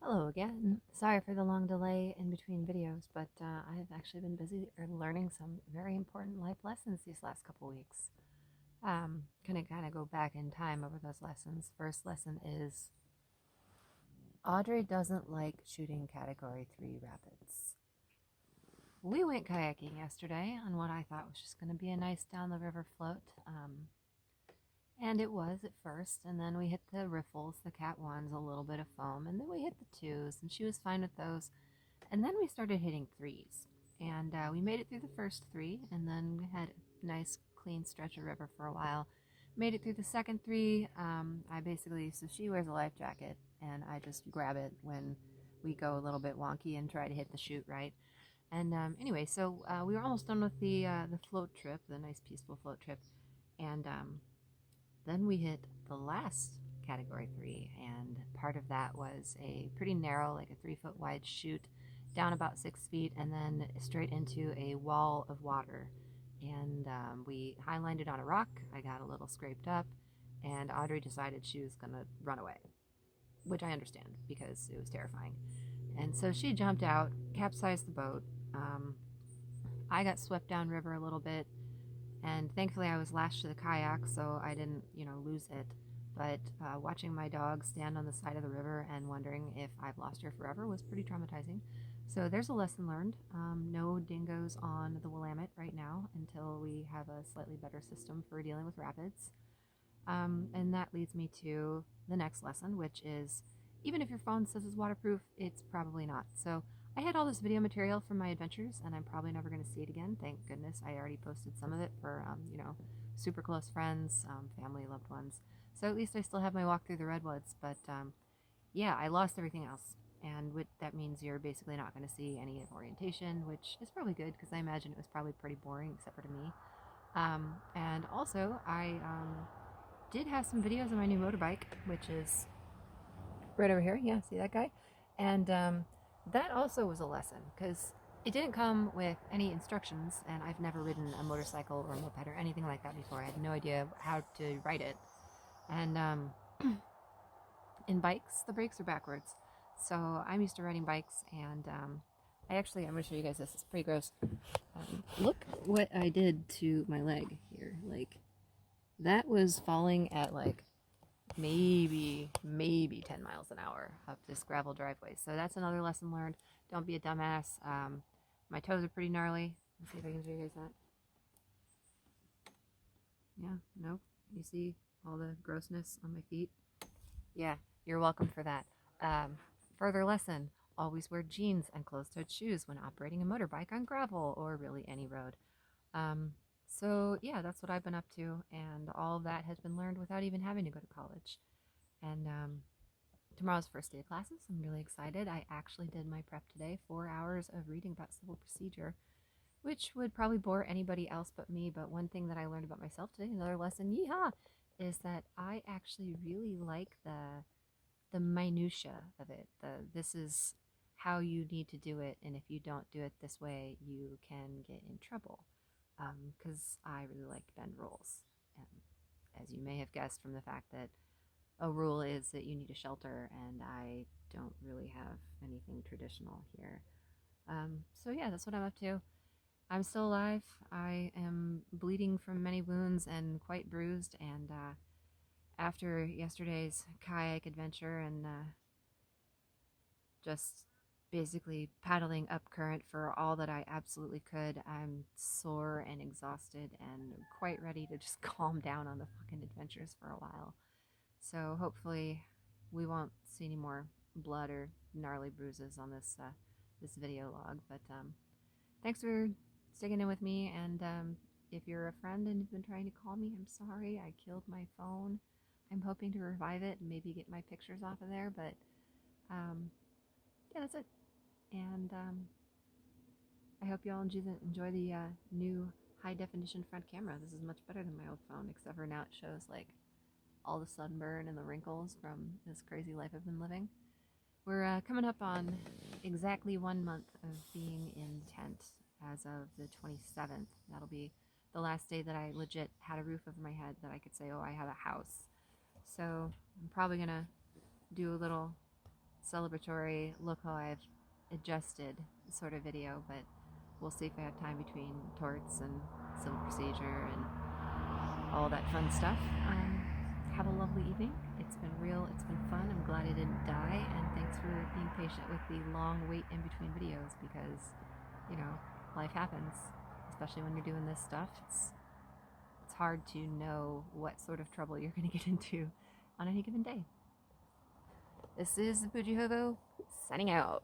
Hello again. Sorry for the long delay in between videos, but I've actually been busy learning some very important life lessons these last couple weeks. Gonna kind of go back in time over those lessons. First lesson is Audrey doesn't like shooting Category 3 rapids. We went kayaking yesterday on what I thought was just going to be a nice down the river float. And it was at first, and then we hit the riffles, the Cat 1s, a little bit of foam, and then we hit the 2s, and she was fine with those. And then we started hitting 3s, and we made it through the first 3, and then had a nice clean stretch of river for a while. Made it through the second 3. So she wears a life jacket, and I just grab it when we go a little bit wonky and try to hit the chute right. And anyway, so we were almost done with the float trip, the nice peaceful float trip, and then we hit the last Category 3, and part of that was a pretty narrow, like a 3 foot wide chute down about 6 feet, and then straight into a wall of water. And we highlined it on a rock. I got a little scraped up, and Audrey decided she was going to run away, which I understand because it was terrifying. And so she jumped out, capsized the boat. I got swept downriver a little bit, and thankfully I was lashed to the kayak, so I didn't, lose it. But watching my dog stand on the side of the river and wondering if I've lost her forever was pretty traumatizing. So there's a lesson learned. No dingoes on the Willamette right now until we have a slightly better system for dealing with rapids. And that leads me to the next lesson, which is even if your phone says it's waterproof, it's probably not. So I had all this video material from my adventures, and I'm probably never going to see it again. Thank goodness I already posted some of it for, super close friends, family, loved ones. So at least I still have my walk through the redwoods. But yeah, I lost everything else. And that means you're basically not going to see any orientation, which is probably good because I imagine it was probably pretty boring, except for to me. And also, I did have some videos of my new motorbike, which is right over here. Yeah, see that guy? And that also was a lesson because it didn't come with any instructions, and I've never ridden a motorcycle or a moped or anything like that before. I had no idea how to ride it. And in bikes, the brakes are backwards. So I'm used to riding bikes, and I'm going to show you guys this. It's pretty gross. Look what I did to my leg here. Like, that was falling at like maybe 10 miles an hour up this gravel driveway. So that's another lesson learned. Don't be a dumbass. My toes are pretty gnarly. Let's see if I can show you guys that. Yeah, nope. You see all the grossness on my feet? Yeah, you're welcome for that. Further lesson, always wear jeans and closed-toed shoes when operating a motorbike on gravel or really any road. So yeah, that's what I've been up to, and all of that has been learned without even having to go to college. And tomorrow's first day of classes. I'm really excited. I actually did my prep today, 4 hours of reading about civil procedure, which would probably bore anybody else but me. But one thing that I learned about myself today, another lesson, yeehaw, is that I actually really like the minutia of it. This is how you need to do it, and if you don't do it this way, you can get in trouble. Because I really like bend rules, as you may have guessed from the fact that a rule is that you need a shelter, and I don't really have anything traditional here. So yeah, that's what I'm up to. I'm still alive. I am bleeding from many wounds and quite bruised, and after yesterday's kayak adventure and just basically paddling up current for all that I absolutely could, I'm sore and exhausted and quite ready to just calm down on the fucking adventures for a while. So hopefully we won't see any more blood or gnarly bruises on this video log. But thanks for sticking in with me. And if you're a friend and you've been trying to call me, I'm sorry. I killed my phone. I'm hoping to revive it and maybe get my pictures off of there. But yeah, that's it. And I hope you all enjoy the new high definition front camera. This is much better than my old phone, except for now it shows like all the sunburn and the wrinkles from this crazy life I've been living. We're coming up on exactly 1 month of being in tent as of the 27th. That'll be the last day that I legit had a roof over my head, that I could say, oh, I have a house. So I'm probably going to do a little celebratory, look how I've adjusted sort of video, but we'll see if I have time between torts and civil procedure and all that fun stuff. Have a lovely evening. It's been real, it's been fun. I'm glad I didn't die, and thanks for being patient with the long wait in between videos because, you know, life happens, especially when you're doing this stuff. It's hard to know what sort of trouble you're going to get into on any given day. This is the Bougie Hobo, signing out.